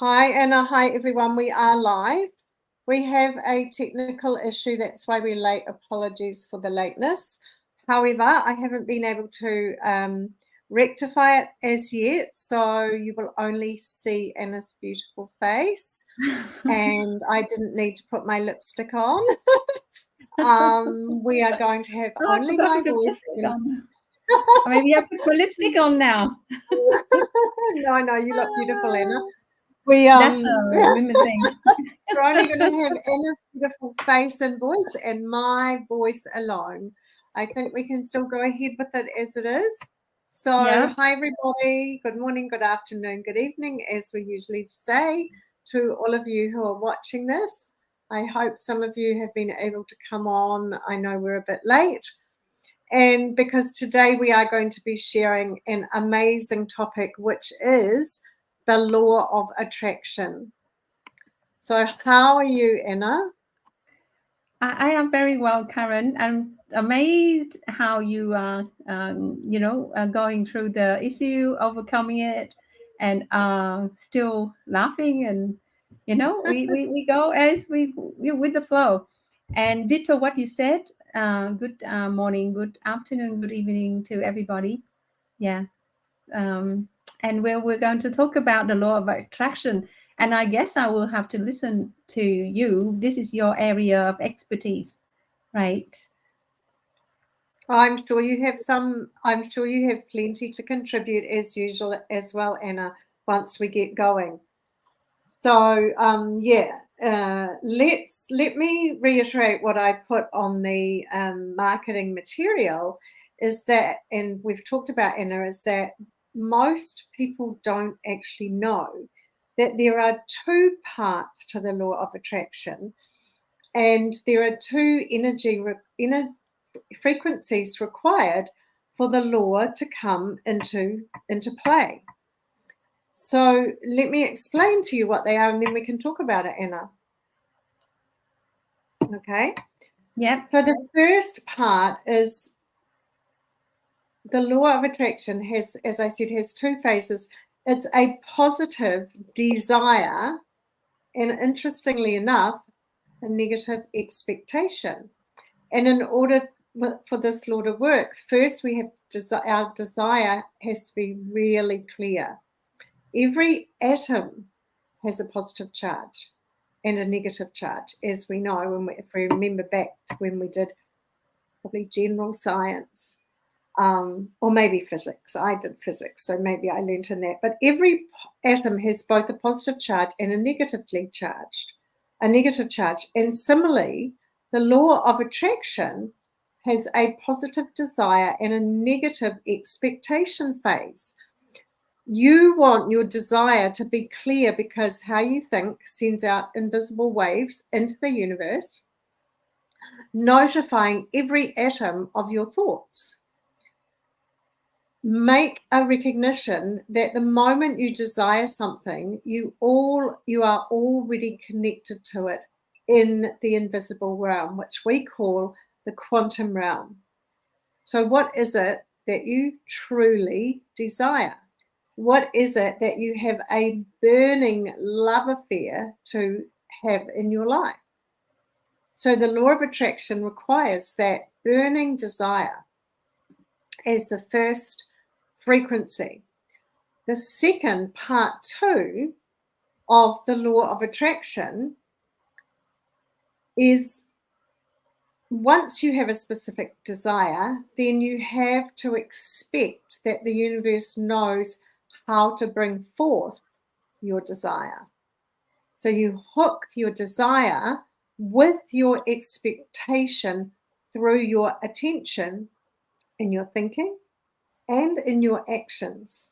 Hi, Anna. Hi, everyone. We are live. We have a technical issue. That's why we're late. Apologies for the lateness. However, I haven't been able to rectify it as yet. So you will only see Anna's beautiful face. And I didn't need to put my lipstick on. We are going to have only my voice. Maybe you have to put lipstick on now. No, you look beautiful, Anna. That's a women thing. We're only going to have Anna's beautiful face and voice and my voice alone. I think we can still go ahead with it as it is. So, Hi everybody. Good morning, good afternoon, good evening, as we usually say to all of you who are watching this. I hope some of you have been able to come on. I know we're a bit late. And because today we are going to be sharing an amazing topic, which is the law of attraction. So how are you, Anna? I am very well, Karen. I'm amazed how you are, going through the issue, overcoming it, and still laughing. And, we go as we with the flow. And ditto what you said. Good morning, good afternoon, good evening to everybody. Yeah. And we're going to talk about the law of attraction. And I guess I will have to listen to you. This is your area of expertise, right? I'm sure you have plenty to contribute as usual as well, Anna, once we get going. So let me reiterate what I put on the marketing material is that, and we've talked about, Anna, is that most people don't actually know that there are two parts to the law of attraction, and there are two inner frequencies required for the law to come into play. So let me explain to you what they are, and then we can talk about it, Anna. Okay? Yeah. So the first part is the law of attraction has, as I said, has two phases. It's a positive desire, and interestingly enough, a negative expectation. And in order for this law to work, first we have our desire has to be really clear. Every atom has a positive charge and a negative charge, as we know, if we remember back to when we did probably general science, or maybe physics. I did physics, so maybe I learned in that. But every atom has both a positive charge and a negative charge. And similarly, the law of attraction has a positive desire and a negative expectation phase. You want your desire to be clear because how you think sends out invisible waves into the universe, notifying every atom of your thoughts. Make a recognition that the moment you desire something, you are already connected to it in the invisible realm, which we call the quantum realm. So what is it that you truly desire? What is it that you have a burning love affair to have in your life? So the law of attraction requires that burning desire as the first frequency. The second, part 2 of the law of attraction, is once you have a specific desire, then you have to expect that the universe knows how to bring forth your desire. So you hook your desire with your expectation through your attention in your thinking and in your actions.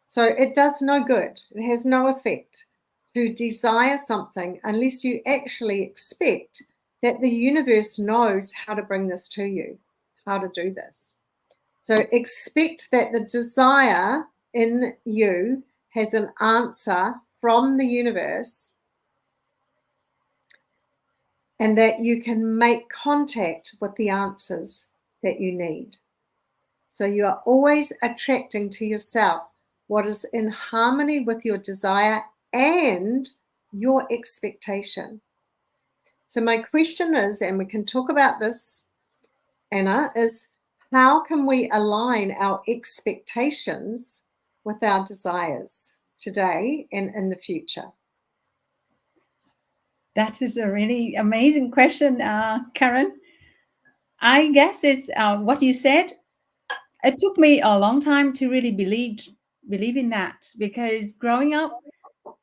So it does no good. It has no effect to desire something unless you actually expect that the universe knows how to bring this to you, how to do this. So expect that the desire in you has an answer from the universe and that you can make contact with the answers that you need. So you are always attracting to yourself what is in harmony with your desire and your expectation. So my question is, and we can talk about this, Anna, is how can we align our expectations with our desires today and in the future? That is a really amazing question, Karen. I guess it's what you said. It took me a long time to really believe in that, because growing up,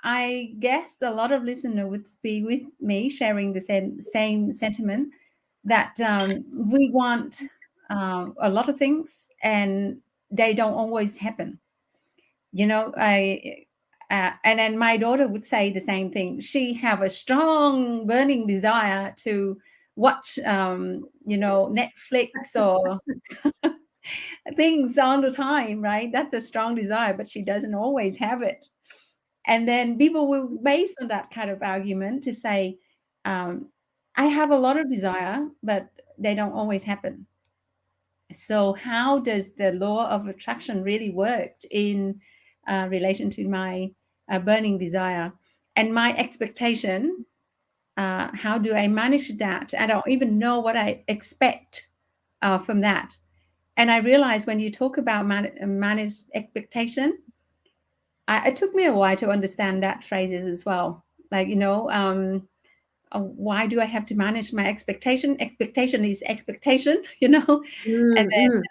I guess a lot of listeners would be with me sharing the same sentiment that we want a lot of things and they don't always happen. You know, and then my daughter would say the same thing. She have a strong burning desire to watch, Netflix or things all the time, right? That's a strong desire, but she doesn't always have it. And then people will base on that kind of argument to say, I have a lot of desire, but they don't always happen. So how does the law of attraction really work in relation to my burning desire and my expectation? How do I manage that? I don't even know what I expect from that. And I realized when you talk about managed expectation, it took me a while to understand that phrases as well. Like, why do I have to manage my expectation? Expectation is expectation, And then,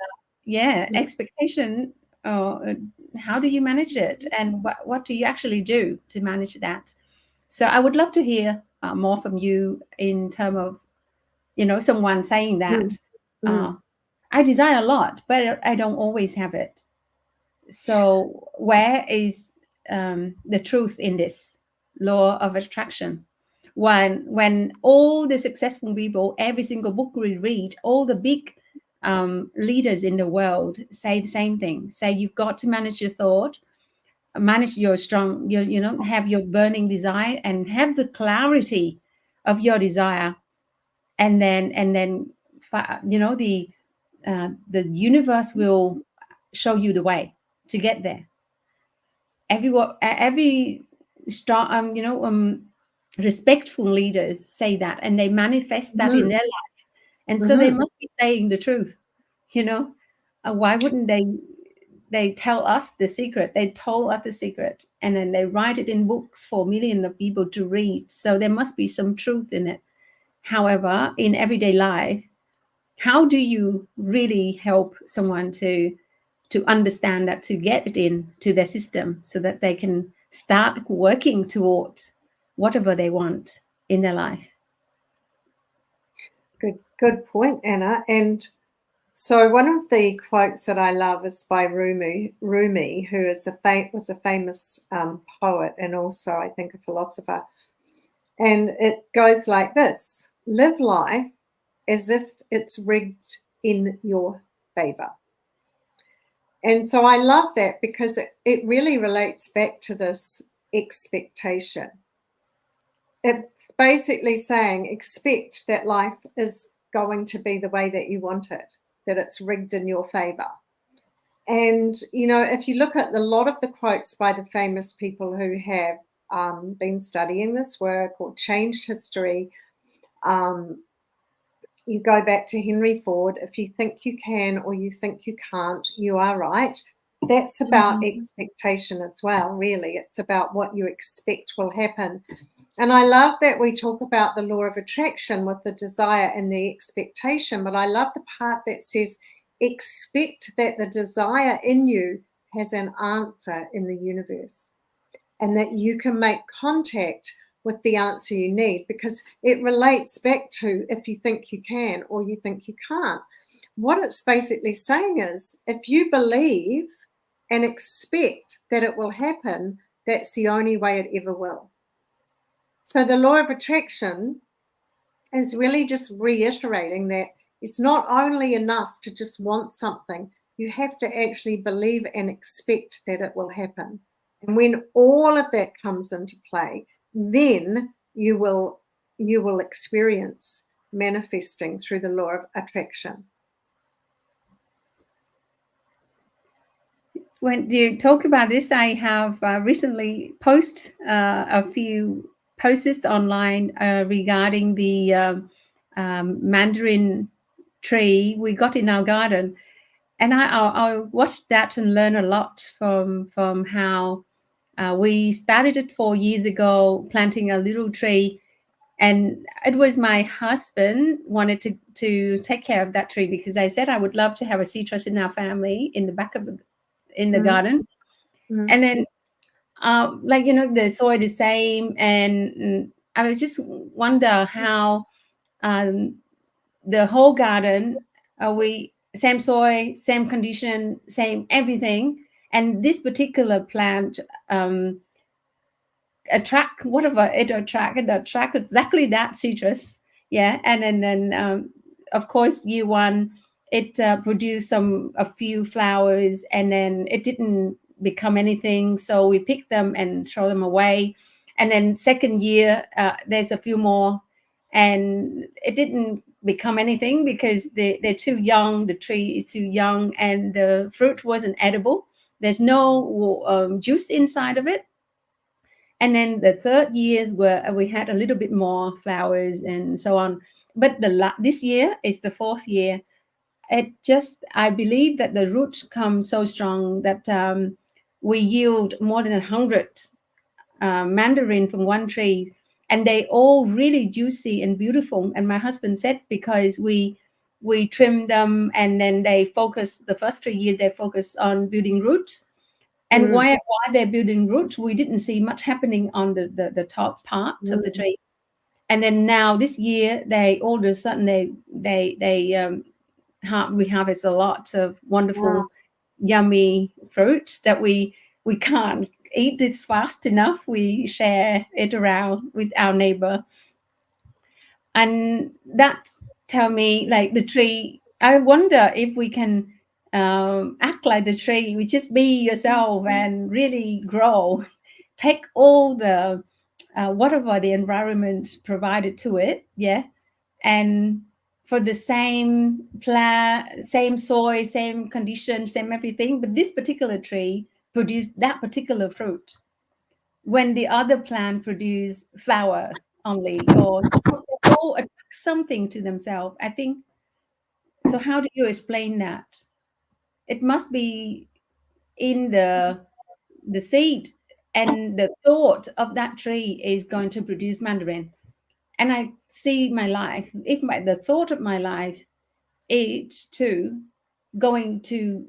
Mm-hmm. expectation. How do you manage it, and what do you actually do to manage that? So I would love to hear more from you in terms of, someone saying that Mm-hmm. I desire a lot, but I don't always have it. So where is the truth in this law of attraction? When all the successful people, every single book we read, all the big leaders in the world say the same thing. Say you've got to manage your thought, manage your strong, have your burning desire, and have the clarity of your desire, and then the universe will show you the way to get there. Every strong, respectful leaders say that, and they manifest that in Mm-hmm. their life, and so they Mm-hmm. must be saying the truth. you know why wouldn't they tell us the secret? They told us the secret, and then they write it in books for millions of people to read, so there must be some truth in it. However, in everyday life, how do you really help someone to understand that, to get it into their system so that they can start working towards whatever they want in their life? Good point, Anna. And so one of the quotes that I love is by Rumi, who is was a famous poet and also, I think, a philosopher. And it goes like this: live life as if it's rigged in your favor. And so I love that because it really relates back to this expectation. It's basically saying expect that life is going to be the way that you want it, that it's rigged in your favor. And, if you look at a lot of the quotes by the famous people who have been studying this work or changed history, you go back to Henry Ford: if you think you can or you think you can't, you are right. That's about expectation as well, really. It's about what you expect will happen. And I love that we talk about the law of attraction with the desire and the expectation, but I love the part that says expect that the desire in you has an answer in the universe and that you can make contact with the answer you need, because it relates back to if you think you can or you think you can't. What it's basically saying is if you believe and expect that it will happen, that's the only way it ever will. So the law of attraction is really just reiterating that it's not only enough to just want something, you have to actually believe and expect that it will happen. And when all of that comes into play, then you will experience manifesting through the law of attraction. When you talk about this, I have recently posted a few posts online regarding the mandarin tree we got in our garden, and I watched that and learned a lot from how we started it 4 years ago, planting a little tree, and it was my husband wanted to take care of that tree because I said I would love to have a citrus in our family in the back of in the Mm, garden, mm, and then like the soil the same, and I was just wonder how um, the whole garden we same soil, same condition, same everything, and this particular plant attract whatever it attract exactly that citrus. Yeah, and then of course year one it produced a few flowers, and then it didn't become anything, so we picked them and throw them away. And then second year there's a few more, and it didn't become anything because they're too young, the tree is too young, and the fruit wasn't edible. There's no juice inside of it. And then the third years where we had a little bit more flowers and so on. But this year is the fourth year. It just, I believe that the roots come so strong that we yield more than 100 mandarin from one tree, and they all really juicy and beautiful. And my husband said because we trim them, and then they focus the first 3 years they focus on building roots. And mm, why they're building roots, we didn't see much happening on the top part of the mm, tree. And then now this year, they all of a sudden we harvest a lot of wow. wonderful, yummy fruit that we can't eat it fast enough. We share it around with our neighbor, and that tell me like the tree. I wonder if we can act like the tree. We just be yourself and really grow. Take all the whatever the environment provided to it, yeah, and for the same plant, same soil, same conditions, same everything. But this particular tree produced that particular fruit when the other plant produce flower only, or they all attract something to themselves. I think so. How do you explain that? It must be in the seed, and the thought of that tree is going to produce mandarin. And I see my life, if the thought of my life is to going to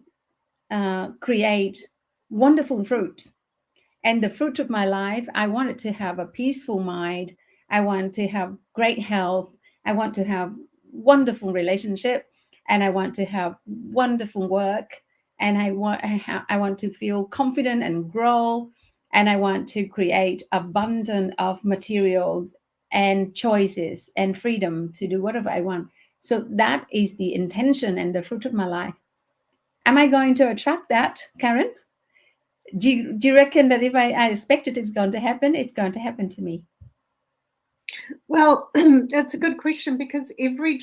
create wonderful fruit. And the fruit of my life, I wanted to have a peaceful mind. I want to have great health. I want to have wonderful relationship, and I want to have wonderful work. And I want to feel confident and grow. And I want to create abundance of materials and choices and freedom to do whatever I want. So that is the intention and the fruit of my life. Am I going to attract that, Karen? Do you reckon that if I expect it's going to happen, it's going to happen to me? Well, that's a good question because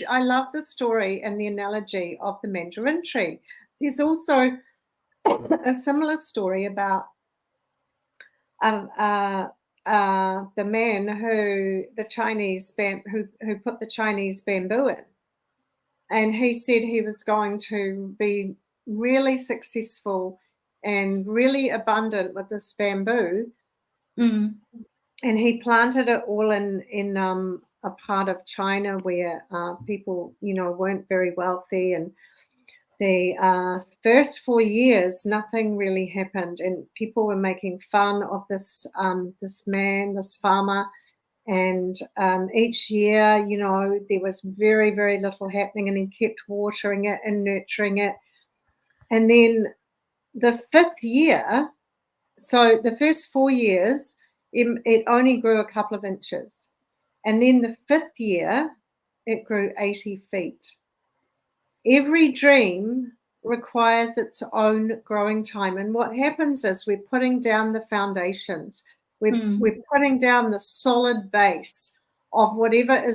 I love the story and the analogy of the mandarin tree. There's also a similar story about the man who put the Chinese bamboo in, and he said he was going to be really successful and really abundant with this bamboo. Mm. And he planted it all in a part of China where people, weren't very wealthy. And the first 4 years, nothing really happened, and people were making fun of this man, this farmer. And each year, there was very, very little happening, and he kept watering it and nurturing it. And then the fifth year, so the first 4 years, it only grew a couple of inches. And then the fifth year, it grew 80 feet. Every dream requires its own growing time. And what happens is we're putting down the foundations. We're putting down the solid base of whatever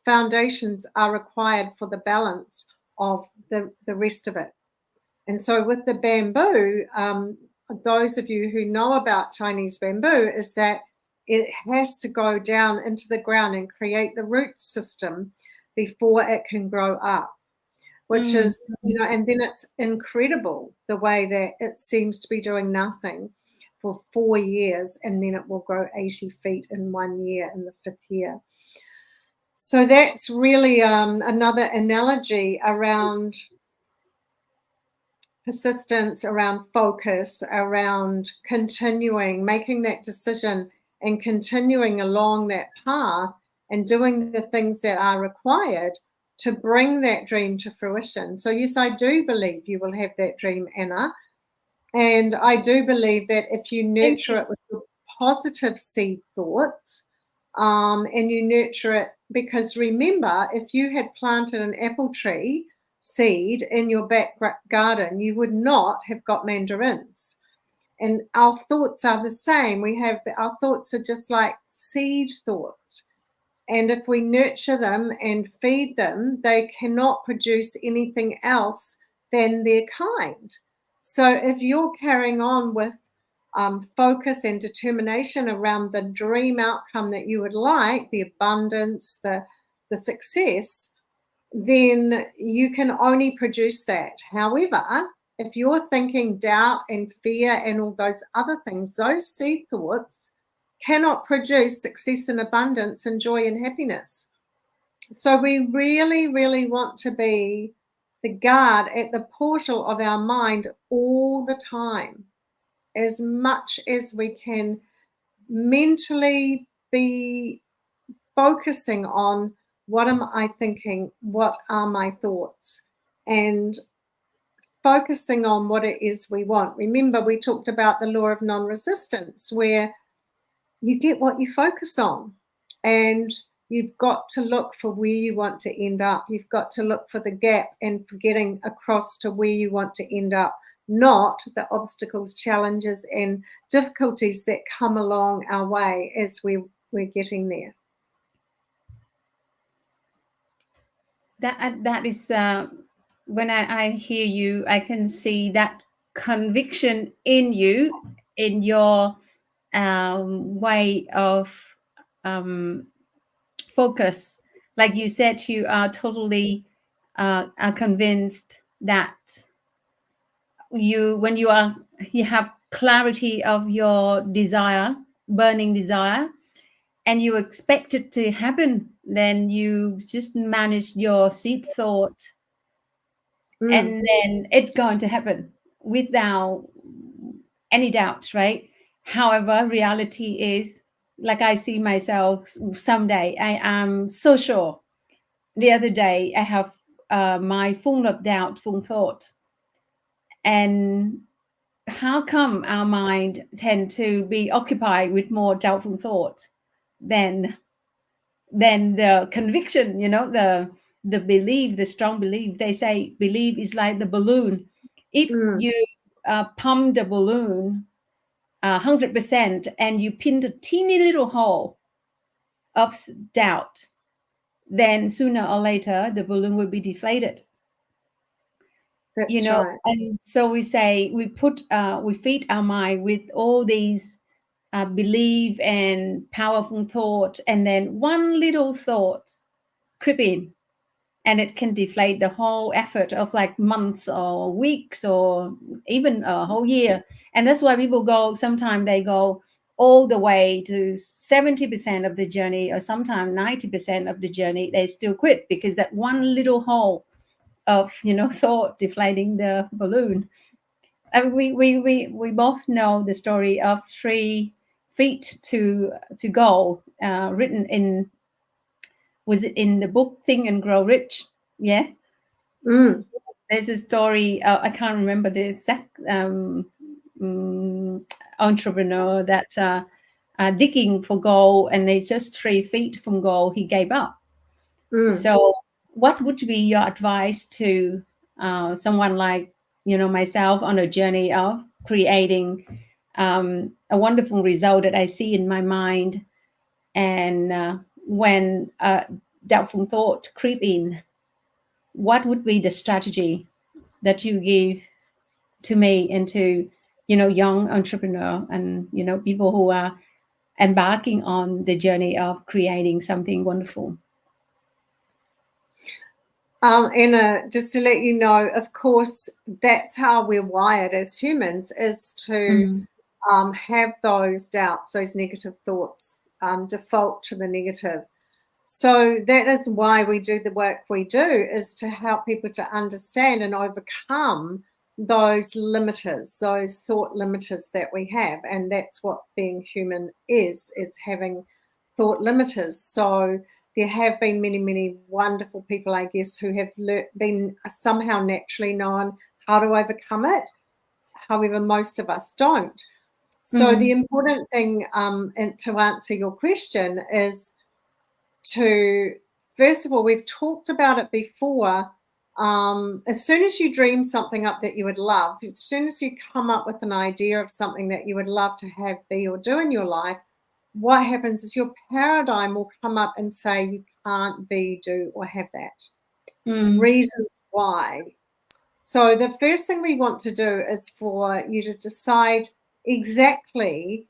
foundations are required for the balance of the rest of it. And so with the bamboo, those of you who know about Chinese bamboo, is that it has to go down into the ground and create the root system before it can grow up, which is, and then it's incredible the way that it seems to be doing nothing for 4 years, and then it will grow 80 feet in 1 year, in the 5th year. So that's really another analogy around persistence, around focus, around continuing, making that decision and continuing along that path and doing the things that are required to bring that dream to fruition. So yes, I do believe you will have that dream, Anna. And I do believe that if you nurture it with positive seed thoughts, and you nurture it, because remember, if you had planted an apple tree seed in your back garden, you would not have got mandarins. And our thoughts are the same. Our thoughts are just like seed thoughts. And if we nurture them and feed them, they cannot produce anything else than their kind. So if you're carrying on with focus and determination around the dream outcome that you would like, the abundance, the success, then you can only produce that. However, if you're thinking doubt and fear and all those other things, those seed thoughts cannot produce success and abundance and joy and happiness. So we really, really want to be the guard at the portal of our mind all the time, as much as we can mentally be focusing on what am I thinking, what are my thoughts, and focusing on what it is we want. Remember, we talked about the law of non-resistance, where you get what you focus on, and you've got to look for where you want to end up. You've got to look for the gap and for getting across to where you want to end up, not the obstacles, challenges, and difficulties that come along our way as we're getting there. That is when I hear you, I can see that conviction in you, in your way of focus. Like you said, you are totally are convinced that when you have clarity of your desire, burning desire, and you expect it to happen, then you just manage your seed thought, and then it's going to happen without any doubt, right? However, reality is, like I see myself someday, I am so sure. The other day, I have my full of doubt, full thoughts. And how come our mind tend to be occupied with more doubtful thoughts than the conviction, the belief, the strong belief? They say belief is like the balloon. If you pump the balloon 100% and you pin a teeny little hole of doubt, then sooner or later the balloon will be deflated. That's right. And so we say we feed our mind with all these belief and powerful thought, and then one little thought creep in, and it can deflate the whole effort of like months or weeks or even a whole year. And that's why people sometimes they go all the way to 70% of the journey, or sometimes 90% of the journey, they still quit because that one little hole of thought deflating the balloon. And we both know the story of 3 feet to go, written in, was it in the book Think and Grow Rich? Yeah. There's a story, I can't remember the exact entrepreneur that digging for gold, and it's just 3 feet from gold, he gave up. So what would be your advice to someone like myself on a journey of creating a wonderful result that I see in my mind, and when doubtful thought creep in, what would be the strategy that you give to me and to, young entrepreneur and, people who are embarking on the journey of creating something wonderful? And just to let you know, of course, that's how we're wired as humans, is to have those doubts, those negative thoughts, default to the negative. So that is why we do the work we do, is to help people to understand and overcome those limiters, those thought limiters that we have. And that's what being human is having thought limiters. So there have been many, many wonderful people, I guess, who have been somehow naturally known how to overcome it. However, most of us don't. So the important thing, and to answer your question, is to, first of all, we've talked about it before. As soon as you dream something up that you would love, as soon as you come up with an idea of something that you would love to have, be, or do in your life, what happens is your paradigm will come up and say you can't be, do, or have that. Reasons why. So the first thing we want to do is for you to decide exactly,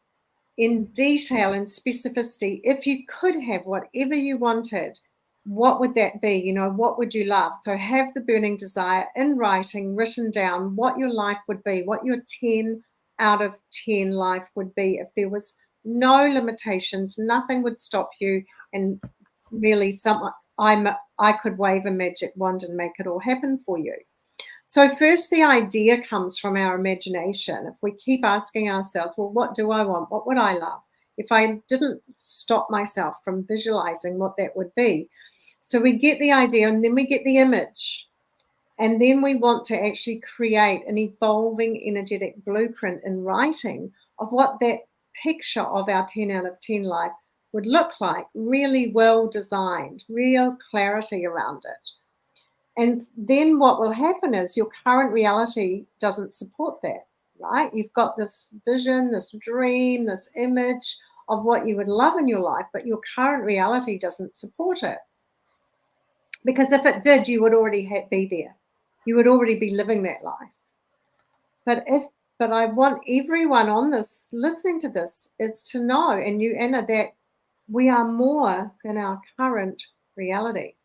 in detail and specificity, if you could have whatever you wanted, what would that be? What would you love? So have the burning desire in writing, written down, what your life would be, what your 10 out of 10 life would be if there was no limitations, nothing would stop you, and really I could wave a magic wand and make it all happen for you. So first, the idea comes from our imagination. If we keep asking ourselves, well, what do I want? What would I love? If I didn't stop myself from visualizing what that would be. So we get the idea, and then we get the image. And then we want to actually create an evolving energetic blueprint in writing of what that picture of our 10 out of 10 life would look like, really well designed, real clarity around it. And then what will happen is your current reality doesn't support that, right? You've got this vision, this dream, this image of what you would love in your life, but your current reality doesn't support it. Because if it did, you would already be there. You would already be living that life. But I want everyone on this, listening to this, is to know, and you, Anna, that we are more than our current reality.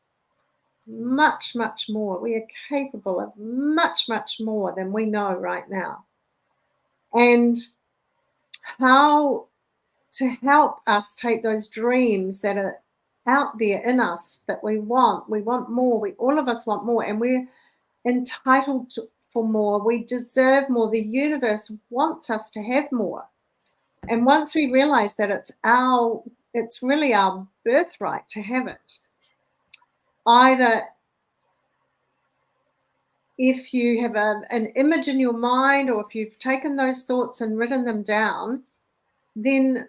Much, much more. We are capable of much, much more than we know right now. And how to help us take those dreams that are out there in us that we want more. All of us want more, and we're entitled for more. We deserve more. The universe wants us to have more. And once we realize that it's really our birthright to have it, either if you have an image in your mind, or if you've taken those thoughts and written them down, then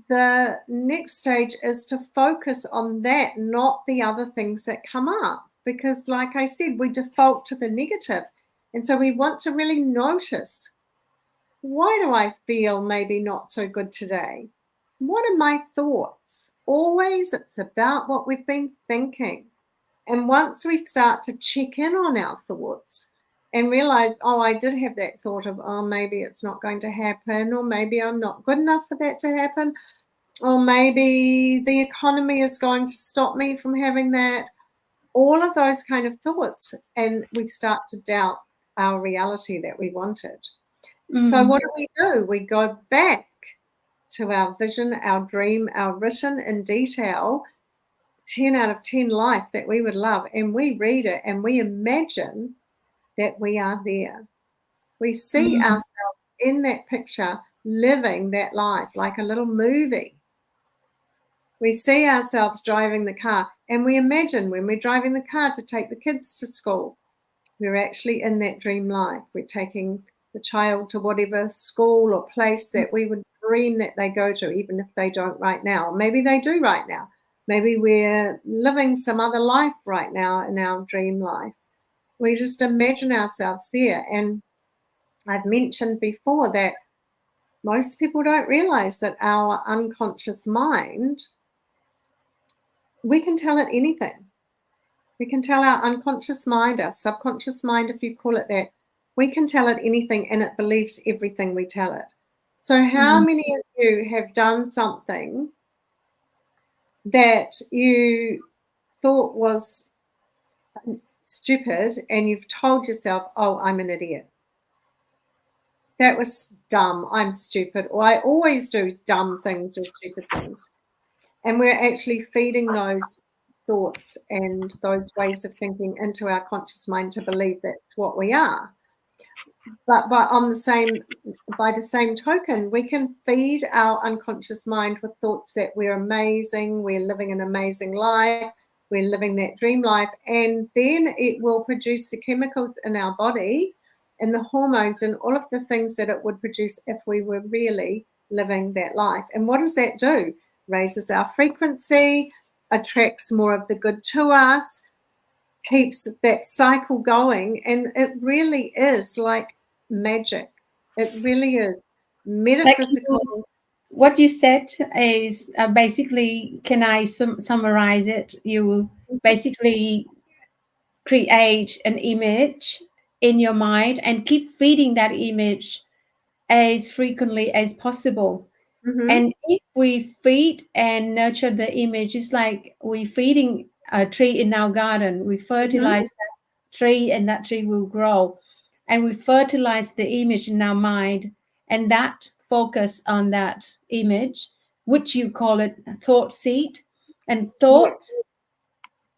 the next stage is to focus on that, not the other things that come up. Because like I said, we default to the negative. And so we want to really notice, why do I feel maybe not so good today? What are my thoughts? Always it's about what we've been thinking. And once we start to check in on our thoughts and realize, oh, I did have that thought of, oh, maybe it's not going to happen, or maybe I'm not good enough for that to happen, or maybe the economy is going to stop me from having that, all of those kind of thoughts, and we start to doubt our reality that we wanted. So what do? We go back to our vision, our dream, our written in detail 10 out of 10 life that we would love, and we read it and we imagine that we are there. We see ourselves in that picture living that life like a little movie. We see ourselves driving the car, and we imagine when we're driving the car to take the kids to school, we're actually in that dream life. We're taking the child to whatever school or place that we would dream that they go to, even if they don't right now. Maybe they do right now. Maybe we're living some other life right now in our dream life. We just imagine ourselves there. And I've mentioned before that most people don't realize that our unconscious mind, we can tell it anything. We can tell our unconscious mind, our subconscious mind, if you call it that, we can tell it anything and it believes everything we tell it. So how many of you have done something that you thought was stupid and you've told yourself, oh, I'm an idiot. That was dumb. I'm stupid. Or I always do dumb things or stupid things. And we're actually feeding those thoughts and those ways of thinking into our conscious mind to believe that's what we are. But by the same token, we can feed our unconscious mind with thoughts that we're amazing, we're living an amazing life, we're living that dream life, and then it will produce the chemicals in our body and the hormones and all of the things that it would produce if we were really living that life. And what does that do? Raises our frequency, attracts more of the good to us, keeps that cycle going, and it really is like magic. It really is metaphysical. Like what you said is basically, can I summarize it? You basically create an image in your mind and keep feeding that image as frequently as possible. Mm-hmm. And if we feed and nurture the image, it's like we're feeding a tree in our garden. We fertilize that tree and that tree will grow. And we fertilize the image in our mind, and that focus on that image, which you call it thought seed. And thought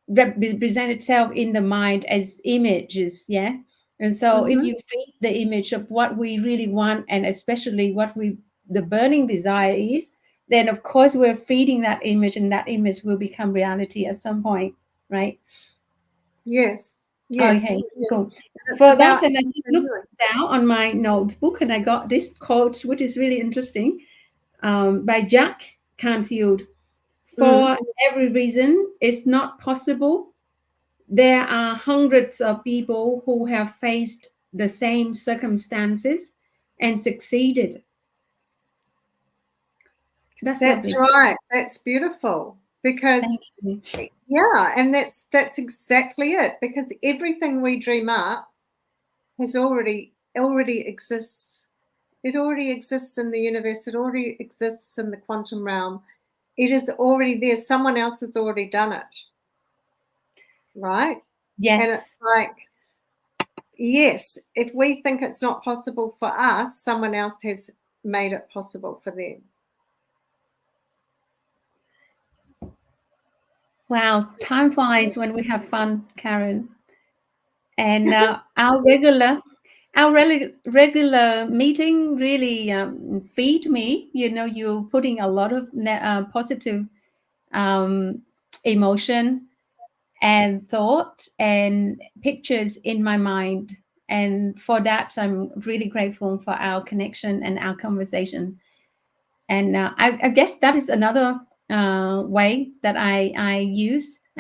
represent itself in the mind as images, yeah. And so if you feed the image of what we really want, and especially what we the burning desire is, then of course we're feeding that image, and that image will become reality at some point, right? Yes. Okay, Yes. cool. It's For about that, and I just looked down on my notebook and I got this quote, which is really interesting, by Jack Canfield. For every reason it's not possible, there are hundreds of people who have faced the same circumstances and succeeded. That's lovely. right. That's beautiful. Because Thank you. yeah, and that's exactly it. Because everything we dream up has already exists. It already exists in the universe. It already exists in the quantum realm. It is already there. Someone else has already done it. Right? Yes. And it's like, yes, if we think it's not possible for us, someone else has made it possible for them. Wow, time flies when we have fun, Karen. And our regular meeting really feed me. You know, you're putting a lot of positive emotion and thought and pictures in my mind. And for that, I'm really grateful for our connection and our conversation. And I guess that is another way that I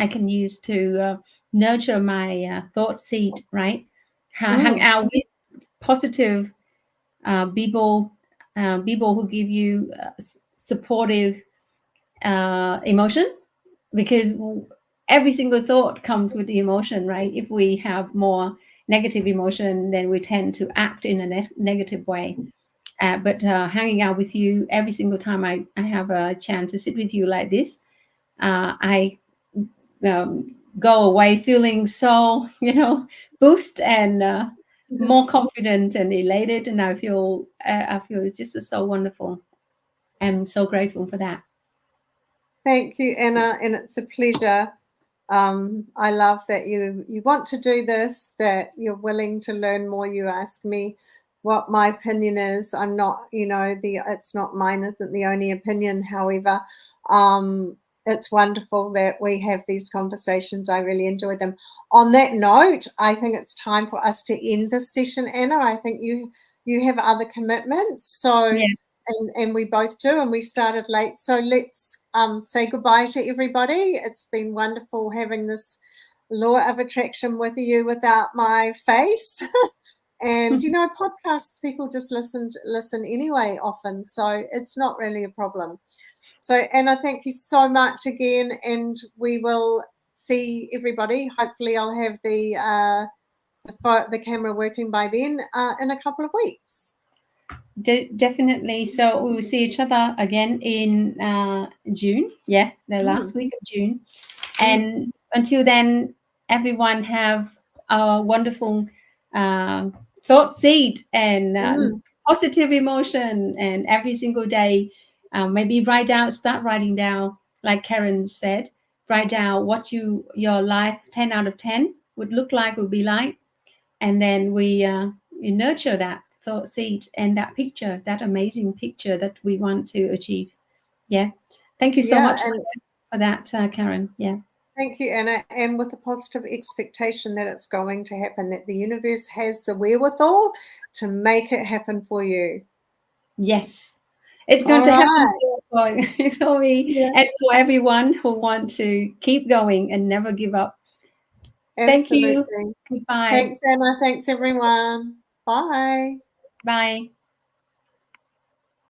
can use to nurture my thought seed, right? Hang out with positive people, people who give you supportive emotion, because every single thought comes with the emotion, right? If we have more negative emotion, then we tend to act in a negative way. But hanging out with you every single time I have a chance to sit with you like this, I go away feeling so, boost and more confident and elated. And I feel it's just so wonderful. I'm so grateful for that. Thank you, Anna, and it's a pleasure. I love that you want to do this, that you're willing to learn more. You ask me what my opinion is. I'm not, it's not mine, isn't the only opinion. However, it's wonderful that we have these conversations. I really enjoy them. On that note, I think it's time for us to end this session, Anna. I think you have other commitments. So Yeah. And we both do, and we started late. So let's say goodbye to everybody. It's been wonderful having this law of attraction with you without my face. And, podcasts, people just listen anyway often. So it's not really a problem. So, Anna, thank you so much again. And we will see everybody. Hopefully I'll have the the camera working by then in a couple of weeks. Definitely. So we will see each other again in June. Yeah, the last week of June. And until then, everyone have a wonderful thought seed and positive emotion. And every single day, maybe start writing down, like Karen said, write down what your life 10 out of 10 would be like. And then we nurture that thought seed and that picture, that amazing picture that we want to achieve. Yeah. Thank you so much for that, Karen. Yeah. Thank you, Anna. And with a positive expectation that it's going to happen, that the universe has the wherewithal to make it happen for you. Yes. It's going to happen for me and for everyone who want to keep going and never give up. Absolutely. Thank you. Goodbye. Thanks, Anna. Thanks, everyone. Bye. Bye.